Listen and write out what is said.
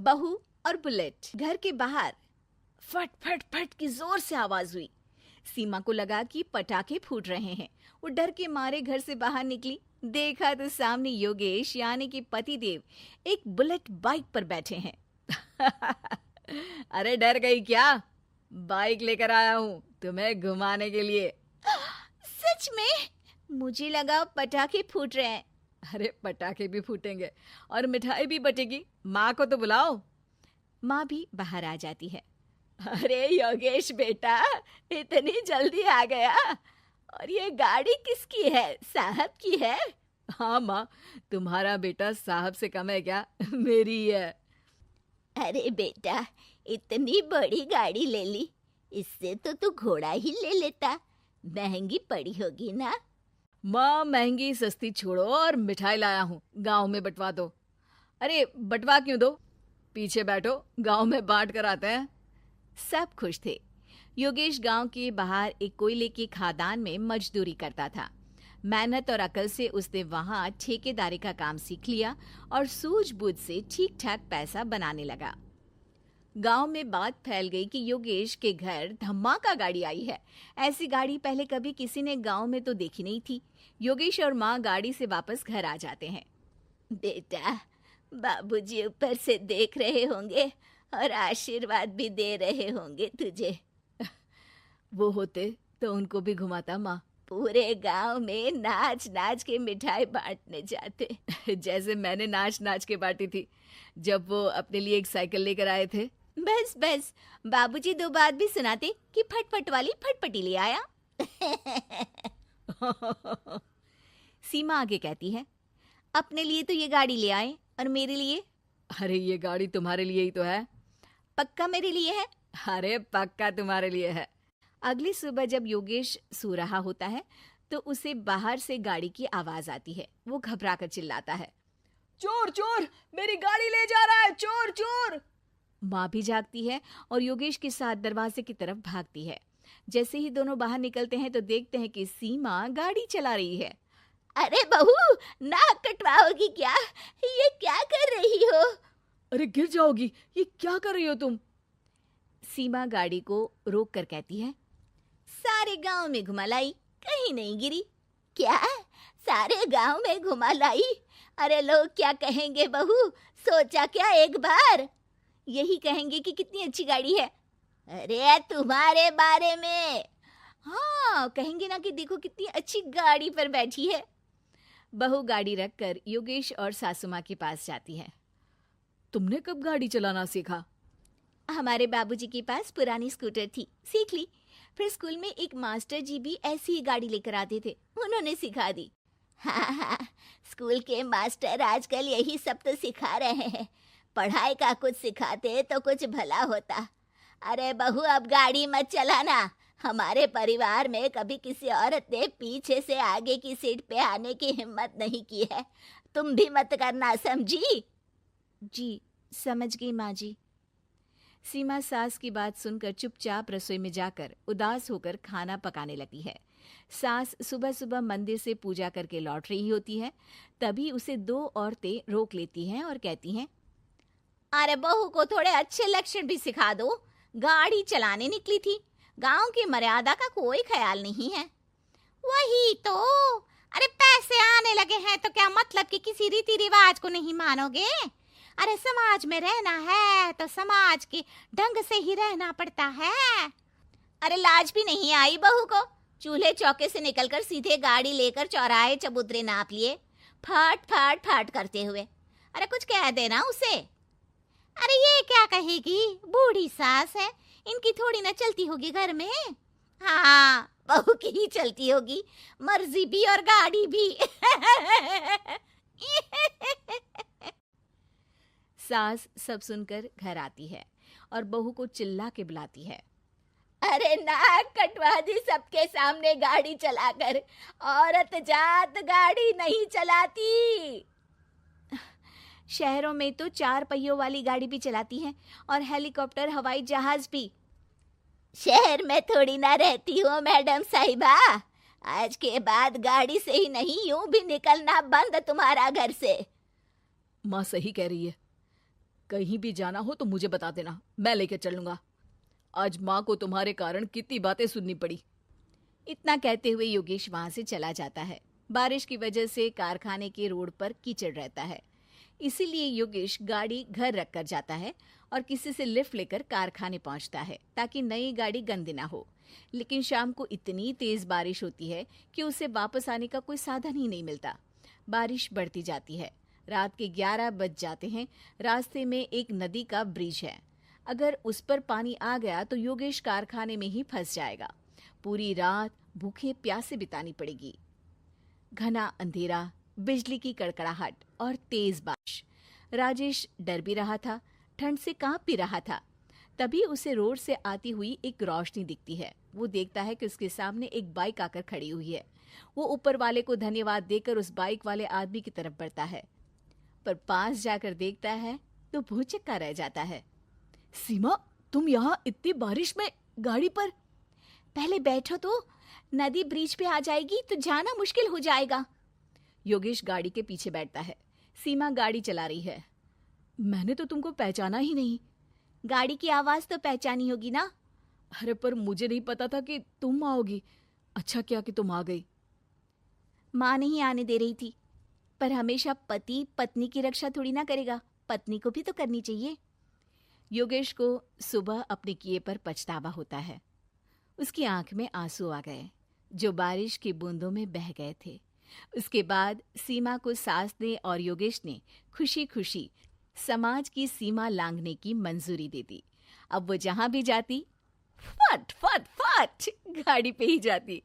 बहू और बुलेट। घर के बाहर फट फट फट की जोर से आवाज हुई। सीमा को लगा कि पटाखे फूट रहे हैं। वो डर के मारे घर से बाहर निकली। देखा तो सामने योगेश यानी कि पतिदेव एक बुलेट बाइक पर बैठे हैं। अरे डर गई क्या? बाइक लेकर आया हूँ तुम्हें घुमाने के लिए। सच में? मुझे लगा पटाखे फूट रहे हैं। अरे पटाखे भी फूटेंगे और मिठाई भी बटेगी। माँ को तो बुलाओ। माँ भी बाहर आ जाती है। अरे योगेश बेटा, इतनी जल्दी आ गया? और ये गाड़ी किसकी है? साहब की है? हाँ माँ, तुम्हारा बेटा साहब से कम है क्या? मेरी ही है। अरे बेटा, इतनी बड़ी गाड़ी ले ली, इससे तो तू घोड़ा ही ले लेता। महंगी पड़ी होगी ना? माँ महंगी सस्ती छोड़ो और मिठाई लाया हूँ, गांव में बंटवा दो। अरे बंटवा क्यों दो? पीछे बैठो, गांव में बांट कर आते हैं। सब खुश थे। योगेश गांव के बाहर एक कोयले की खदान में मजदूरी करता था। मेहनत और अकल से उसने वहां ठेकेदारी का काम सीख लिया और सूझबूझ से ठीक ठाक पैसा बनाने लगा। गांव में बात फैल गई कि योगेश के घर धमाका गाड़ी आई है। ऐसी गाड़ी पहले कभी किसी ने गांव में तो देखी नहीं थी। योगेश और माँ गाड़ी से वापस घर आ जाते हैं। बेटा, बाबूजी ऊपर से देख रहे होंगे और आशीर्वाद भी दे रहे होंगे तुझे। वो होते तो उनको भी घुमाता माँ। पूरे गांव में नाच नाच के मिठाई बांटने जाते। जैसे मैंने नाच नाच के बांटी थी जब वो अपने लिए एक साइकिल लेकर आए थे। बस बस, बाबूजी दो बात भी सुनाते कि फटफट वाली फटपटी ले आया। सीमा आगे कहती है, अपने लिए तो ये गाड़ी ले आए और मेरे लिए? अरे ये गाड़ी तुम्हारे लिए ही तो है। पक्का मेरे लिए है? अरे पक्का तुम्हारे लिए है। अगली सुबह जब योगेश सो रहा होता है तो उसे बाहर से गाड़ी की आवाज आती है। वो घबरा कर चिल्लाता है, चोर चोर, मेरी गाड़ी ले जा रहा है, चोर चोर। माँ भी जागती है और योगेश के साथ दरवाजे की तरफ भागती है। जैसे ही दोनों बाहर निकलते हैं तो देखते हैं कि सीमा गाड़ी चला रही है। अरे बहू, नाक कटवाओगी क्या? ये क्या कर रही हो? अरे गिर जाओगी, ये क्या कर रही हो तुम? सीमा गाड़ी को रोक कर कहती है, सारे गांव में घुमा लाई, कहीं नहीं गिरी। क्या? सारे गांव में घुमा लाई? अरे लोग क्या कहेंगे बहू? सोचा क्या एक बार? यही कहेंगे कि कितनी अच्छी गाड़ी है। अरे तुम्हारे बारे में। हाँ, कहेंगे ना कि देखो कितनी अच्छी गाड़ी पर बैठी है। बहू गाड़ी रखकर योगेश और सासू माँ के पास जाती है। तुमने कब गाड़ी चलाना सीखा? हमारे बाबूजी के पास पुरानी स्कूटर थी, सीख ली। फिर स्कूल में एक मास्टर जी भी ऐसी ही गाड़ी लेकर आते थे, उन्होंने सिखा दी। हाँ हाँ, स्कूल के मास्टर आजकल यही सब तो सिखा रहे हैं। पढ़ाई का कुछ सिखाते तो कुछ भला होता। अरे बहू, अब गाड़ी मत चलाना। हमारे परिवार में कभी किसी औरत ने पीछे से आगे की सीट पे आने की हिम्मत नहीं की है। तुम भी मत करना, समझी? जी समझ गई माँ जी। सीमा सास की बात सुनकर चुपचाप रसोई में जाकर उदास होकर खाना पकाने लगती है। सास सुबह सुबह मंदिर से पूजा करके लौट रही होती है। तभी उसे दो औरतें रोक लेती हैं और कहती हैं, अरे बहू को थोड़े अच्छे लक्षण भी सिखा दो। गाड़ी चलाने निकली थी, गांव की मर्यादा का कोई ख्याल नहीं है। वही तो। अरे पैसे आने लगे हैं तो क्या मतलब कि किसी रीति रिवाज को नहीं मानोगे? अरे समाज में रहना है तो समाज के ढंग से ही रहना पड़ता है। अरे लाज भी नहीं आई बहू को? चूल्हे चौके से निकलकर सीधे गाड़ी लेकर चौराहे चबूतरे नाप लिए, फट फट फट करते हुए। अरे कुछ कह देना उसे। अरे ये क्या कहेगी? बूढ़ी सास है, इनकी थोड़ी ना चलती होगी घर में। हाँ, बहू की ही चलती होगी, मर्जी भी और गाड़ी भी। सास सब सुनकर घर आती है और बहू को चिल्ला के बुलाती है, अरे नाक कटवा दी सबके सामने गाड़ी चलाकर। औरत जात गाड़ी नहीं चलाती। शहरों में तो 4 पहियों वाली गाड़ी भी चलाती हैं और हेलीकॉप्टर, हवाई जहाज भी। शहर में थोड़ी ना रहती हो मैडम साहिबा। आज के बाद गाड़ी से ही नहीं, यूं भी निकलना बंद तुम्हारा घर से। माँ सही कह रही है, कहीं भी जाना हो तो मुझे बता देना, मैं लेकर चलूंगा। आज माँ को तुम्हारे कारण कितनी बातें सुननी पड़ी। इतना कहते हुए योगेश वहां से चला जाता है। बारिश की वजह से कारखाने के रोड पर कीचड़ रहता है, इसीलिए योगेश गाड़ी घर रख कर जाता है और किसी से लिफ्ट लेकर कारखाने पहुंचता है ताकि नई गाड़ी गंदी ना हो। लेकिन शाम को इतनी तेज बारिश होती है कि उसे वापस आने का कोई साधन ही नहीं मिलता। बारिश बढ़ती जाती है। रात के 11 बज जाते हैं। रास्ते में एक नदी का ब्रिज है। अगर उस पर पानी आ गया तो योगेश कारखाने में ही फंस जाएगा। पूरी रात भूखे प्यासे बितानी पड़ेगी। घना अंधेरा, बिजली की कड़कड़ाहट और तेज बारिश। राजेश डर भी रहा था, ठंड से कांप भी रहा था। तभी उसे रोड से आती हुई एक रोशनी दिखती है। वो देखता है कि उसके सामने एक बाइक आकर खड़ी हुई है। वो ऊपर वाले को धन्यवाद देकर उस बाइक वाले आदमी की तरफ बढ़ता है, पर पास जाकर देखता है तो भौचक्का रह जाता है। सीमा, तुम यहाँ इतनी बारिश में गाड़ी पर? पहले बैठो तो, नदी ब्रिज पे आ जाएगी तो जाना मुश्किल हो जाएगा। योगेश गाड़ी के पीछे बैठता है। सीमा गाड़ी चला रही है। मैंने तो तुमको पहचाना ही नहीं। गाड़ी की आवाज तो पहचानी होगी ना। अरे पर मुझे नहीं पता था कि तुम आओगी। अच्छा किया कि तुम आ गई। माँ नहीं आने दे रही थी, पर हमेशा पति पत्नी की रक्षा थोड़ी ना करेगा, पत्नी को भी तो करनी चाहिए। योगेश को सुबह अपने किए पर पछतावा होता है। उसकी आंख में आंसू आ गए जो बारिश की बूंदों में बह गए थे। उसके बाद सीमा को सास ने और योगेश ने खुशी खुशी समाज की सीमा लांघने की मंजूरी दे दी। अब वो जहां भी जाती फट फट फट गाड़ी पे ही जाती।